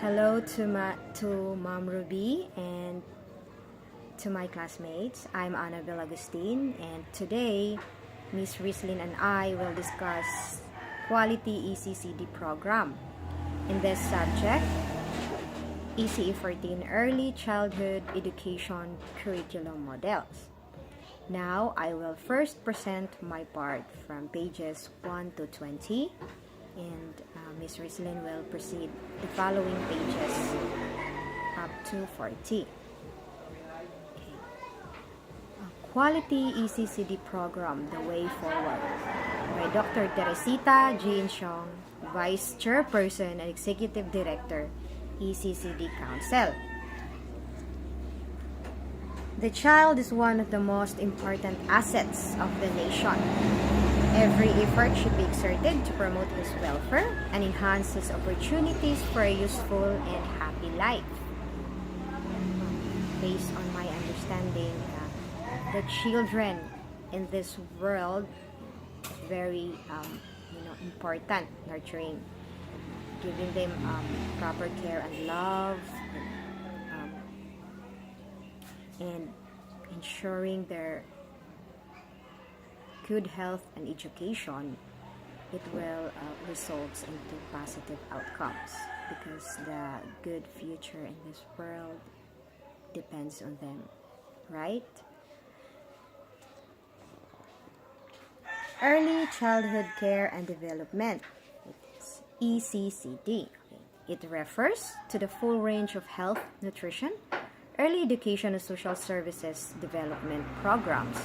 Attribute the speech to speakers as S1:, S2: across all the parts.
S1: Hello to Mom Ruby and to my classmates. I'm Annabelle Agustin, and today Miss Rislin and I will discuss Quality Eccd program. In this subject, Eccd 14 Early Childhood Education Curriculum Models. Now, I will first present my part from pages 1 to 20, and Ms. Rislin will proceed the following pages up to 40. Okay. Quality Eccd Program, The Way Forward, by Dr. Teresita Jean Xiong, Vice Chairperson and Executive Director, Eccd Council. The child is one of the most important assets of the nation. Every effort should be exerted to promote his welfare and enhance his opportunities for a useful and happy life. Based on my understanding, the children in this world is very important, nurturing, giving them proper care and love, and ensuring their good health and education. It will result into positive outcomes because the good future in this world depends on them, right? Early Childhood Care and Development, it's ECCD. It refers to the full range of health, nutrition, early education and social services development programs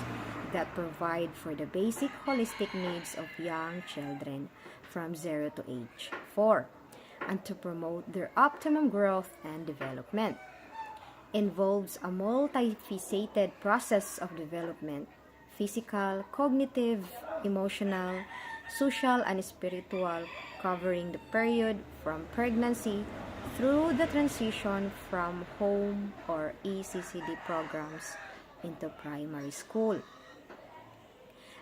S1: that provide for the basic holistic needs of young children from 0 to age 4 and to promote their optimum growth and development. Involves a multifaceted process of development: physical, cognitive, emotional, social, and spiritual, covering the period from pregnancy through the transition from home or ECCD programs into primary school.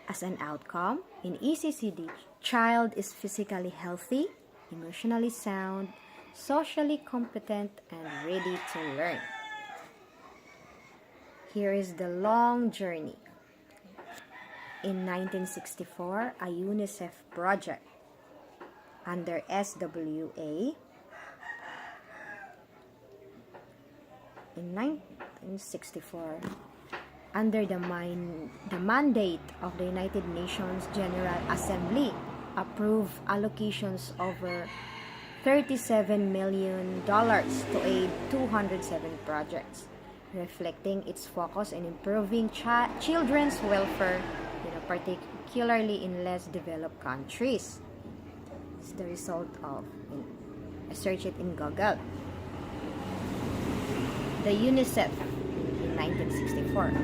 S1: As an outcome, in ECCD, child is physically healthy, emotionally sound, socially competent, and ready to learn. Here is the long journey. In 1964, a UNICEF project under SWA. In 1964, under the mandate of the United Nations General Assembly, approved allocations over $37 million to aid 207 projects, reflecting its focus in improving children's welfare, particularly in less developed countries. It's the result of, search it in Google. The UNICEF in 1964.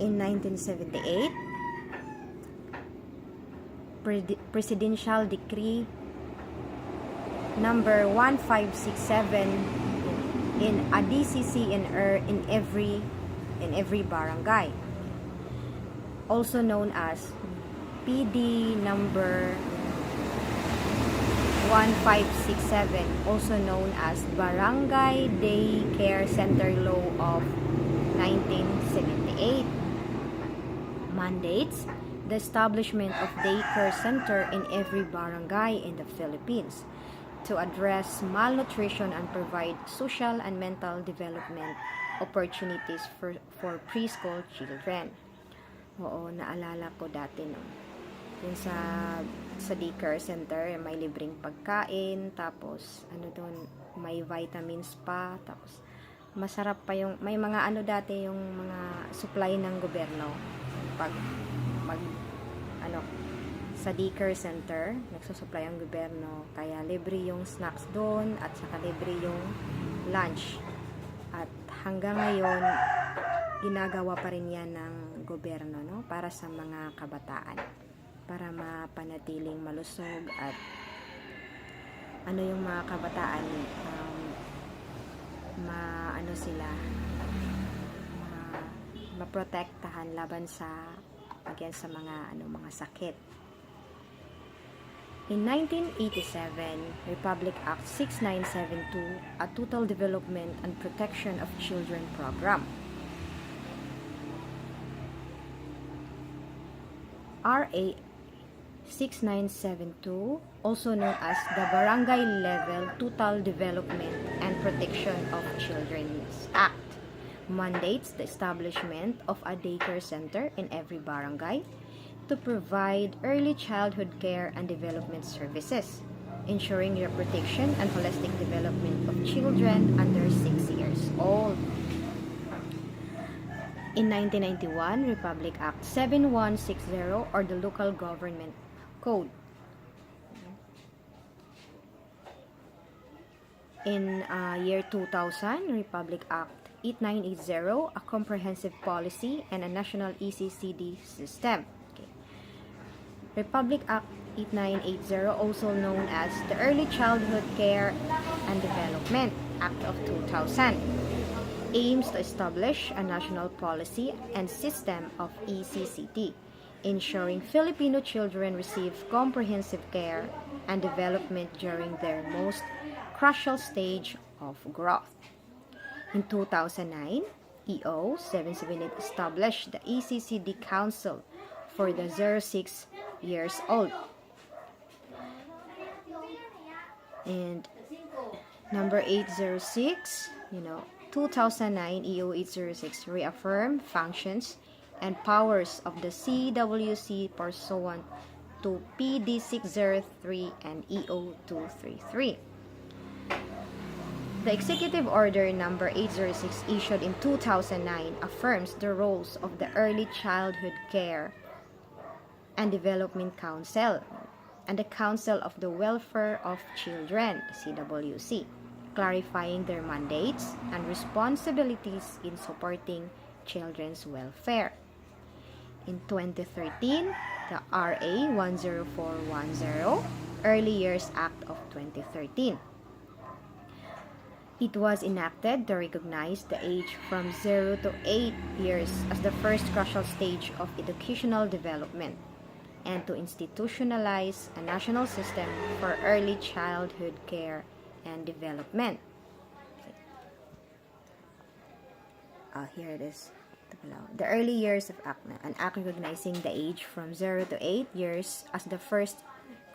S1: In 1978, Presidential Decree number 1567 in a DCC in every barangay, also known as PD number 1567, also known as Barangay Day Care Center Law of 1978, mandates the establishment of daycare center in every barangay in the Philippines to address malnutrition and provide social and mental development opportunities for preschool children. Oo, naalala ko dati yung sa daycare center, may libreng pagkain, tapos doon, may vitamins pa, tapos masarap pa yung, may mga dati yung mga supply ng gobyerno pag sa daycare center, nagsusupply ang gobyerno, kaya libre yung snacks doon at saka libre yung lunch. At hanggang ngayon, ginagawa pa rin yan ng gobyerno, para sa mga kabataan, para mapanatiling malusog at yung mga kabataan maprotektahan laban sa against sa mga sakit. In 1987, Republic Act 6972, a Total Development and Protection of Children Program. RA 6972, also known as the Barangay Level Total Development and Protection of Children's Act, mandates the establishment of a daycare center in every barangay to provide early childhood care and development services, ensuring the protection and holistic development of children under 6 years old. In 1991, Republic Act 7160, or the Local Government Code. In year 2000, Republic Act 8980, a comprehensive policy and a national ECCD system. Republic Act 8980, also known as the Early Childhood Care and Development Act of 2000, aims to establish a national policy and system of ECCD, ensuring Filipino children receive comprehensive care and development during their most crucial stage of growth. In 2009, EO 778 established the ECCD Council for the 0-6 years old. And number 806, 2009 EO 806 reaffirmed functions and powers of the CWC pursuant to PD 603 and EO 233. The Executive Order number 806 issued in 2009 affirms the roles of the Early Childhood Care and Development Council and the Council of the Welfare of Children, CWC, clarifying their mandates and responsibilities in supporting children's welfare. In 2013, the RA 10410, Early Years Act of 2013. It was enacted to recognize the age from 0 to 8 years as the first crucial stage of educational development, and to institutionalize a national system for early childhood care and development. Here it is. The Early Years of Act, an act recognizing the age from 0 to 8 years as the first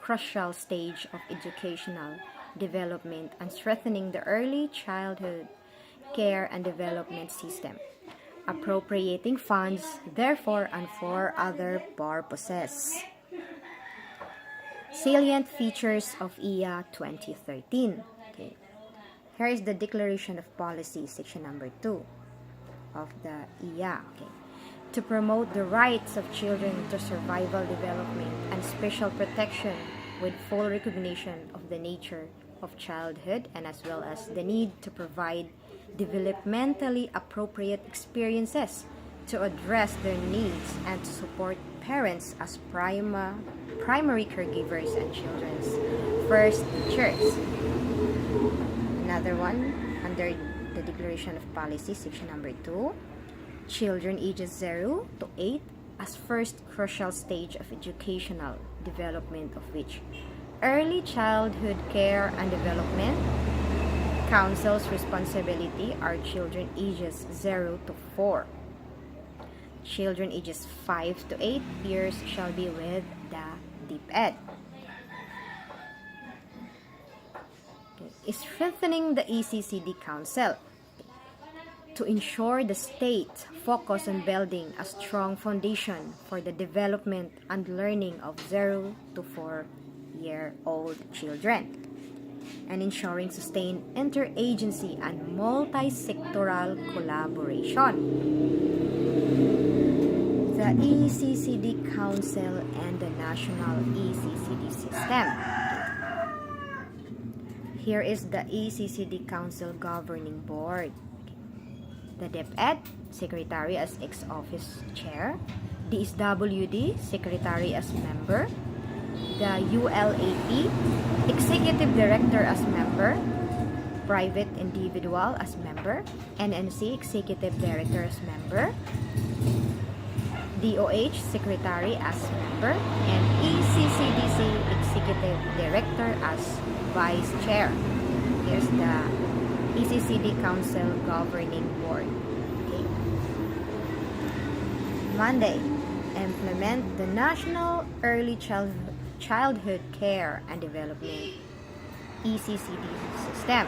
S1: crucial stage of educational development and strengthening the early childhood care and development system, appropriating funds therefore and for other purposes. Salient features of EA 2013. Here is the Declaration of Policy, section number 2 of the EA. To promote the rights of children to survival, development, and special protection with full recognition of the nature of childhood, and as well as the need to provide developmentally appropriate experiences to address their needs and to support parents as primary caregivers and children's first teachers. Another one under the Declaration of Policy, section number 2, children ages 0 to 8 as first crucial stage of educational development, of which early childhood care and development Council's responsibility are children ages 0 to 4. Children ages 5 to 8 years shall be with the DepEd. Strengthening the ECCD Council to ensure the state focus on building a strong foundation for the development and learning of 0 to 4-year-old children, and ensuring sustained interagency and multi-sectoral collaboration. The ECCD Council and the National ECCD System. Here is the ECCD Council Governing Board. The DepEd, Secretary as ex-office Chair. The SWD, Secretary as Member. The ULAP, Executive Director as Member. Private Individual as Member. NNC, Executive Director as Member. DOH Secretary as member, and ECCDC Executive Director as Vice Chair. Here's the ECCD Council Governing Board. Okay. Monday, implement the National Early Childhood Care and Development ECCD system.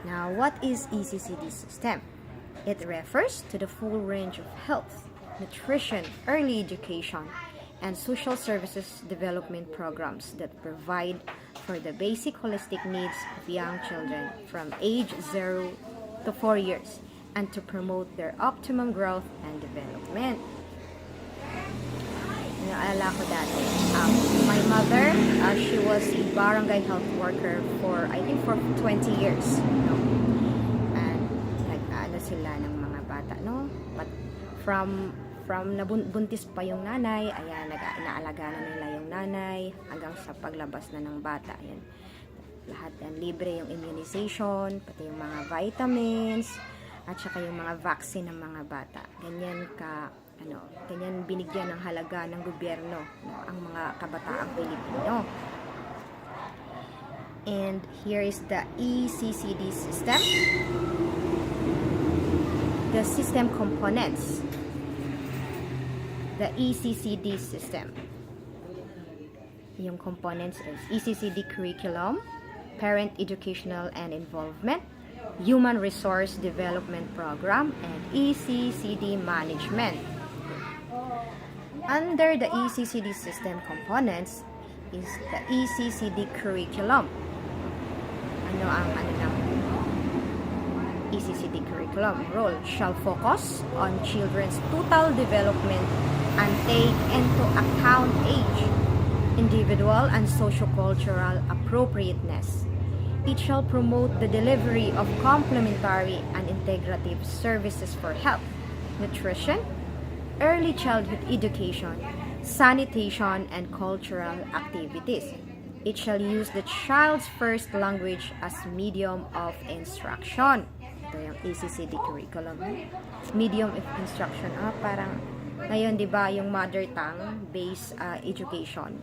S1: Now, what is ECCD system? It refers to the full range of health, nutrition, early education, and social services development programs that provide for the basic holistic needs of young children from age 0 to 4 years and to promote their optimum growth and development. Naalala ko dati, my mother, she was a barangay health worker for, I think, for 20 years. And nag-ano sila ng mga bata, no? But from nabuntis pa yung nanay, ayan, inaalaga na nila yung nanay hanggang sa paglabas na ng bata. Ayan. Lahat yan, libre yung immunization, pati yung mga vitamins, at saka yung mga vaccine ng mga bata. Ganyan binigyan ng halaga ng gobyerno, no, ang mga kabataang Pilipino. And here is the ECCD system. The system components. The ECCD system. Yung components is ECCD curriculum, parent educational and involvement, human resource development program, and ECCD management. Under the ECCD system components is the ECCD curriculum. Ano ang ECCD curriculum role? Shall focus on children's total development and take into account age, individual and socio-cultural appropriateness. It shall promote the delivery of complementary and integrative services for health, nutrition, early childhood education, sanitation, and cultural activities. It shall use the child's first language as medium of instruction. Ito yung ECCD curriculum. Medium of instruction. Parang ngayon, di ba, yung mother tongue based education.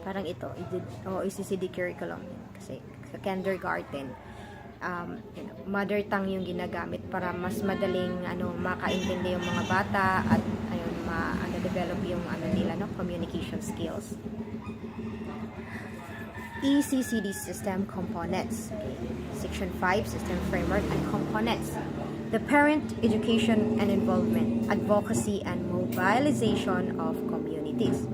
S1: Parang ito, ECCD curriculum. Kasi sa kindergarten, mother tongue yung ginagamit para mas madaling makaintindi yung mga bata at develop yung nila, communication skills. ECCD system components. Section 5, system framework and components. The parent education and involvement, advocacy and mobilization of communities.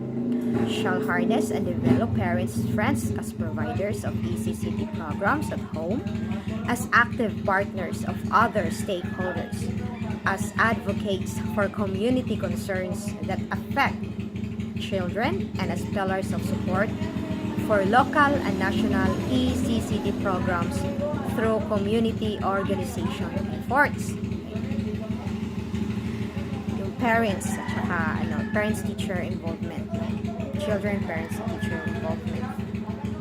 S1: Shall harness and develop parents' strengths as providers of ECCD programs at home, as active partners of other stakeholders, as advocates for community concerns that affect children, and as pillars of support for local and national ECCD programs through community organization efforts. Yung parents at saka parents-teacher involvement. Children, parents, teacher involvement.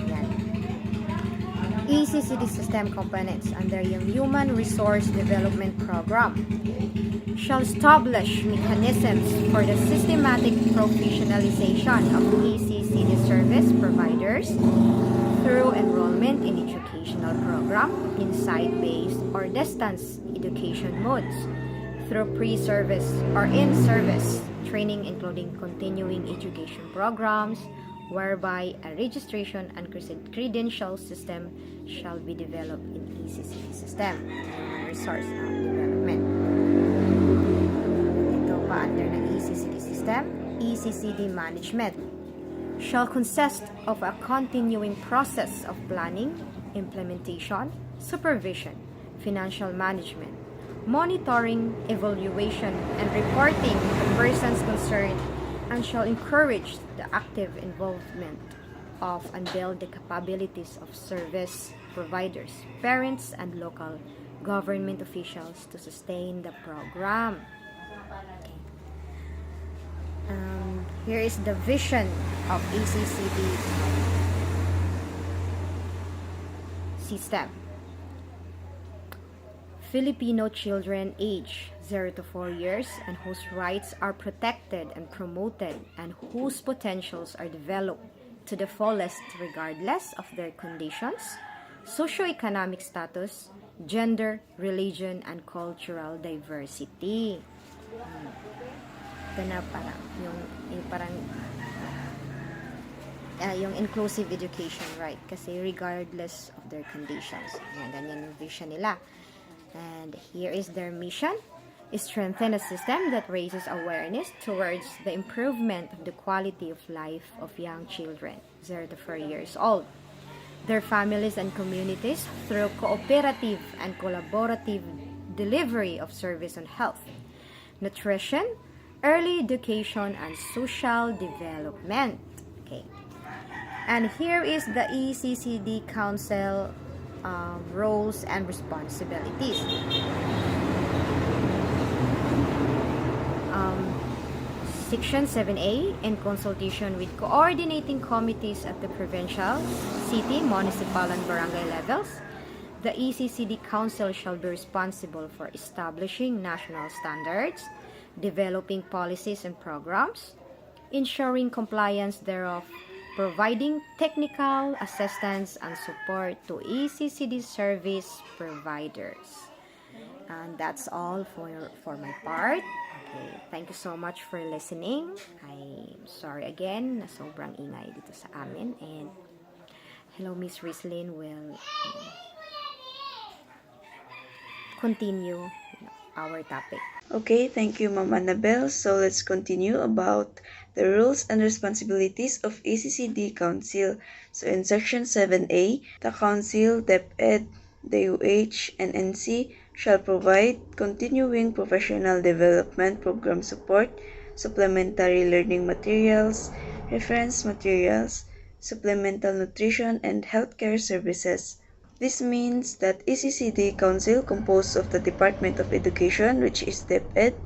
S1: Yan. ECCD system components under yung Human Resource Development Program shall establish mechanisms for the systematic professionalization of ECCD service providers through enrollment in educational program, inside-based or distance education modes, through pre-service or in-service training, including continuing education programs, whereby a registration and credential system shall be developed in ECCD system. Resource development. Ito pa under ng ECCD system, ECCD management shall consist of a continuing process of planning, implementation, supervision, financial management, monitoring, evaluation, and reporting to persons concerned, and shall encourage the active involvement of and build the capabilities of service providers, parents, and local government officials to sustain the program. Okay. Here is the vision of ECCD system. Filipino children age 0 to 4 years, and whose rights are protected and promoted, and whose potentials are developed to the fullest regardless of their conditions, socioeconomic status, gender, religion, and cultural diversity. Ito na parang yung inclusive education, right? Kasi regardless of their conditions. Yan, ganyan yung vision nila. And here is their mission: strengthen a system that raises awareness towards the improvement of the quality of life of young children, 0 to 4 years old, their families and communities through cooperative and collaborative delivery of service on health, nutrition, early education, and social development. Okay. And here is the ECCD Council roles and responsibilities. Section 7A, in consultation with coordinating committees at the provincial, city, municipal, and barangay levels, the ECCD Council shall be responsible for establishing national standards, developing policies and programs, ensuring compliance thereof, providing technical assistance and support to ECCD service providers. And that's all for my part. Okay, thank you so much for listening. I'm sorry again na sobrang ingay dito sa amin. And hello, Miss Rislin will continue our topic.
S2: Okay, thank you, Ma'am Annabelle. So let's continue about the rules and responsibilities of ECCD Council. So in Section 7A, the Council, DepEd, DOH, and NC shall provide continuing professional development program support, supplementary learning materials, reference materials, supplemental nutrition, and healthcare services. This means that ECCD Council, composed of the Department of Education, which is DepEd,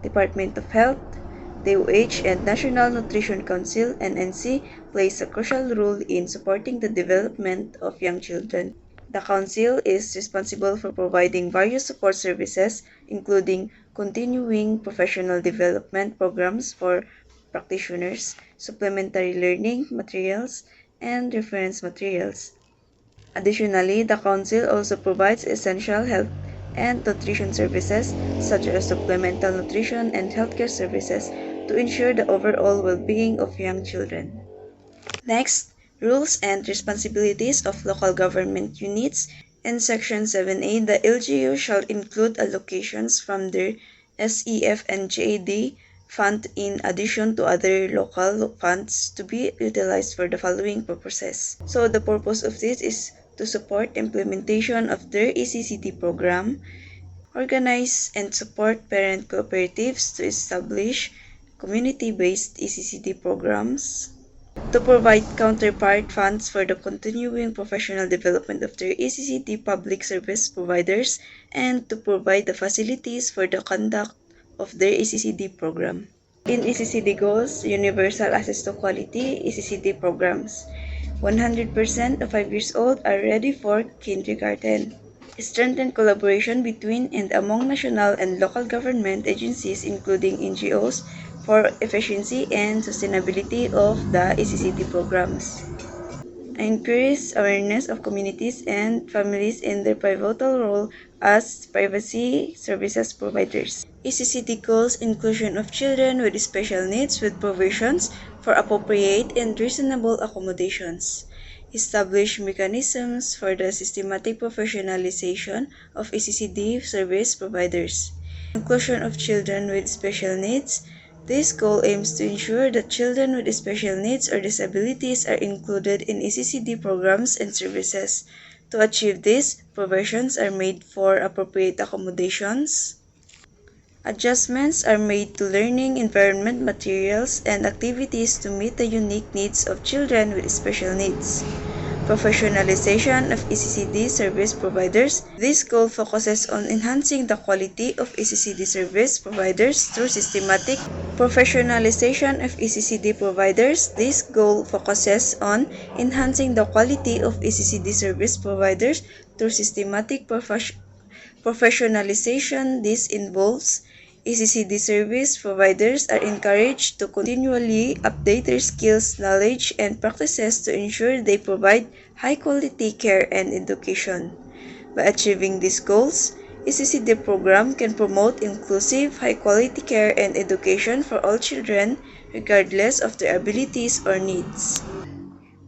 S2: Department of Health, DOH, and National Nutrition Council, NNC, plays a crucial role in supporting the development of young children. The Council is responsible for providing various support services, including continuing professional development programs for practitioners, supplementary learning materials, and reference materials. Additionally, the Council also provides essential health and nutrition services, such as supplemental nutrition and healthcare services, to ensure the overall well-being of young children. Next, rules and responsibilities of local government units. In Section 7A, the LGU shall include allocations from their SEF and JAD fund in addition to other local funds to be utilized for the following purposes. So the purpose of this is to support implementation of their ECCD program, organize and support parent cooperatives to establish community-based ECCD programs, to provide counterpart funds for the continuing professional development of their ECCD public service providers, and to provide the facilities for the conduct of their ECCD program. In ECCD goals, universal access to quality ECCD programs. 100% of 5 years old are ready for kindergarten. Strengthen collaboration between and among national and local government agencies, including NGOs, for efficiency and sustainability of the ECCD programs. Increase awareness of communities and families in their pivotal role as privacy services providers. ECCD goals inclusion of children with special needs with provisions for appropriate and reasonable accommodations. Establish mechanisms for the systematic professionalization of ECCD service providers. Inclusion of children with special needs. This goal aims to ensure that children with special needs or disabilities are included in ECCD programs and services. To achieve this, provisions are made for appropriate accommodations. Adjustments are made to learning environment materials and activities to meet the unique needs of children with special needs. Professionalization of ECCD service providers. This goal focuses on enhancing the quality of ECCD service providers through systematic professionalization of ECCD providers. This goal focuses on enhancing the quality of ECCD service providers through systematic Professionalization. This involves ECCD service providers are encouraged to continually update their skills, knowledge, and practices to ensure they provide high-quality care and education. By achieving these goals, ECCD program can promote inclusive, high-quality care and education for all children, regardless of their abilities or needs.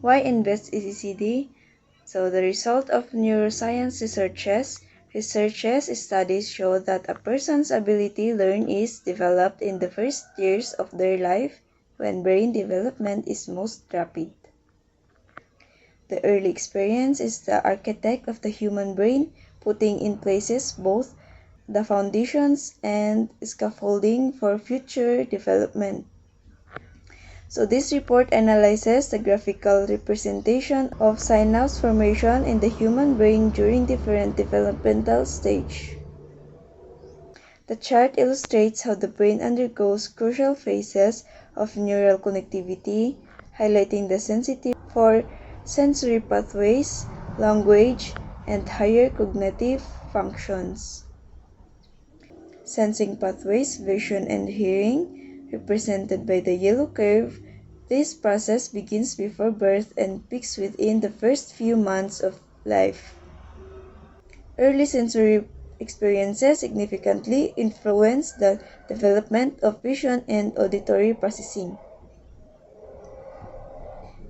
S2: Why invest ECCD? So the result of neuroscience researches studies show that a person's ability to learn is developed in the first years of their life when brain development is most rapid. The early experience is the architect of the human brain, putting in places both the foundations and scaffolding for future development. So this report analyzes the graphical representation of synapse formation in the human brain during different developmental stages. The chart illustrates how the brain undergoes crucial phases of neural connectivity, highlighting the sensitivity for sensory pathways, language, and higher cognitive functions. Sensing pathways, vision, and hearing, represented by the yellow curve. This process begins before birth and peaks within the first few months of life. Early sensory experiences significantly influence the development of vision and auditory processing.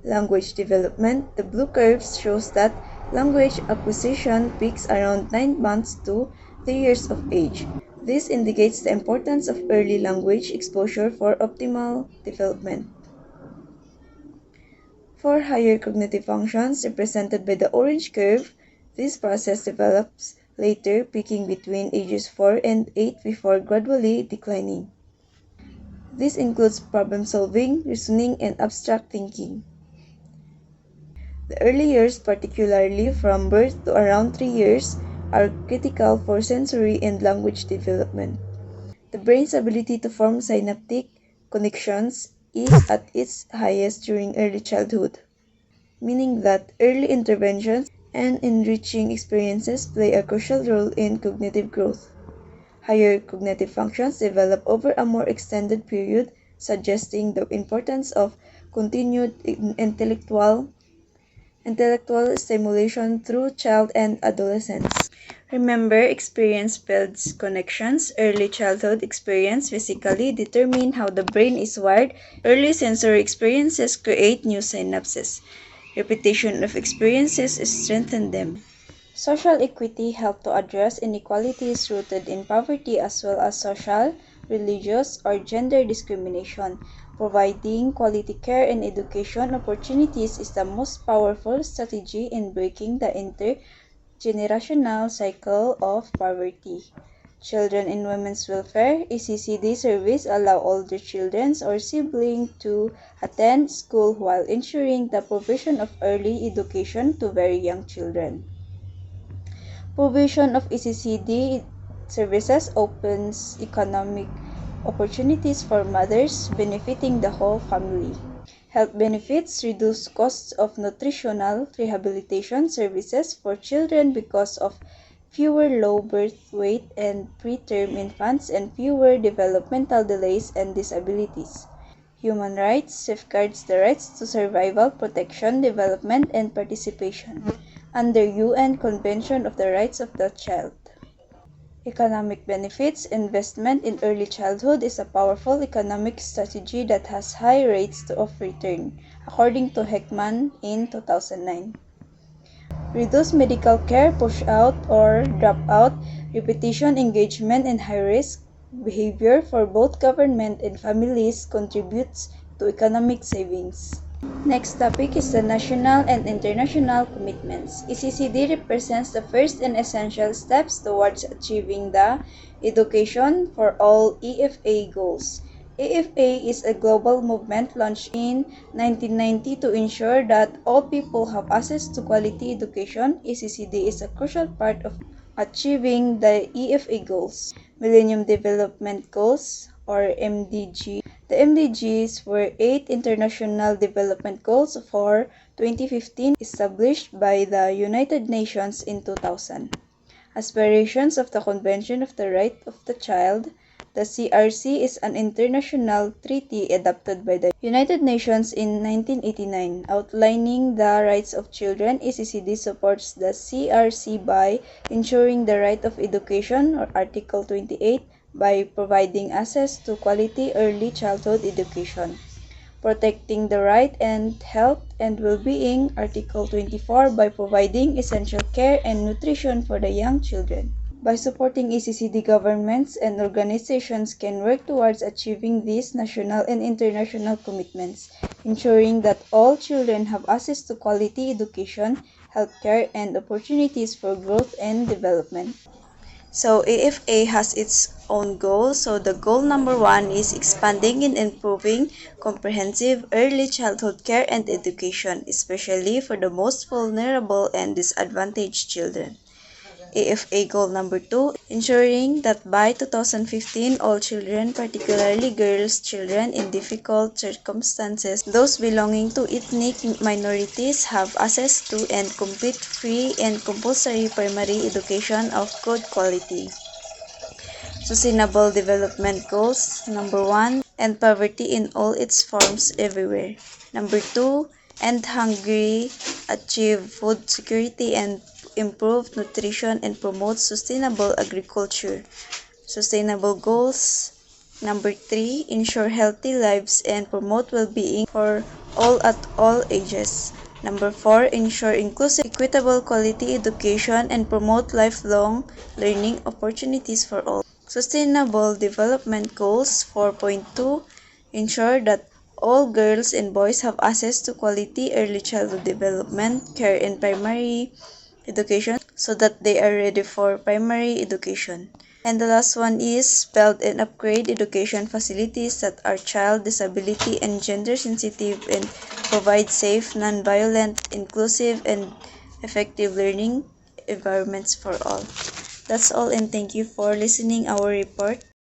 S2: Language development. The blue curve shows that language acquisition peaks around 9 months to 3 years of age. This indicates the importance of early language exposure for optimal development. For higher cognitive functions, represented by the orange curve, this process develops later, peaking between ages 4 and 8 before gradually declining. This includes problem solving, reasoning, and abstract thinking. The early years, particularly from birth to around 3 years, are critical for sensory and language development. The brain's ability to form synaptic connections is at its highest during early childhood, meaning that early interventions and enriching experiences play a crucial role in cognitive growth. Higher cognitive functions develop over a more extended period, suggesting the importance of continued intellectual stimulation through child and adolescence. Remember, experience builds connections. Early childhood experience physically determine how the brain is wired. Early sensory experiences create new synapses. Repetition of experiences strengthen them. Social equity helps to address inequalities rooted in poverty as well as social, religious, or gender discrimination. Providing quality care and education opportunities is the most powerful strategy in breaking the intergenerational cycle of poverty. Children in Women's Welfare ECCD service allow older children or siblings to attend school while ensuring the provision of early education to very young children. Provision of ECCD services opens economic opportunities for mothers, benefiting the whole family. Health benefits reduce costs of nutritional rehabilitation services for children because of fewer low birth weight and preterm infants and fewer developmental delays and disabilities. Human rights safeguards the rights to survival, protection, development, and participation under UN Convention of the Rights of the Child. Economic benefits. Investment in early childhood is a powerful economic strategy that has high rates of return, according to Heckman in 2009. Reduce medical care, push out or drop out, repetition, engagement, and high-risk behavior for both government and families contributes to economic savings. Next topic is the national and international commitments. ECCD represents the first and essential steps towards achieving the Education for All EFA goals. EFA is a global movement launched in 1990 to ensure that all people have access to quality education. ECCD is a crucial part of achieving the EFA goals. Millennium Development Goals, or MDG. The MDGs were 8 International Development Goals for 2015 established by the United Nations in 2000. Aspirations of the Convention of the Right of the Child. The CRC is an international treaty adopted by the United Nations in 1989 outlining the rights of children. ECCD supports the CRC by ensuring the right of education, or Article 28, by providing access to quality early childhood education. Protecting the right and health and well-being, Article 24, by providing essential care and nutrition for the young children. By supporting ECCD, governments and organizations can work towards achieving these national and international commitments, ensuring that all children have access to quality education, healthcare, and opportunities for growth and development. So AFA has its own goals. So the goal number 1 is expanding and improving comprehensive early childhood care and education, especially for the most vulnerable and disadvantaged children. AFA goal number 2, ensuring that by 2015, all children, particularly girls, children in difficult circumstances, those belonging to ethnic minorities, have access to and complete free and compulsory primary education of good quality. Sustainable Development Goals. Number 1, end poverty in all its forms everywhere. Number 2, end hunger, achieve food security and improve nutrition and promote sustainable agriculture. Sustainable Goals. Number 3, ensure healthy lives and promote well-being for all at all ages. Number 4, ensure inclusive, equitable, quality education and promote lifelong learning opportunities for all. Sustainable Development Goals 4.2, ensure that all girls and boys have access to quality early childhood development, care, and primary education so that they are ready for primary education. And the last one is build and upgrade education facilities that are child, disability, and gender sensitive and provide safe, non-violent, inclusive, and effective learning environments for all. That's all, and thank you for listening our report.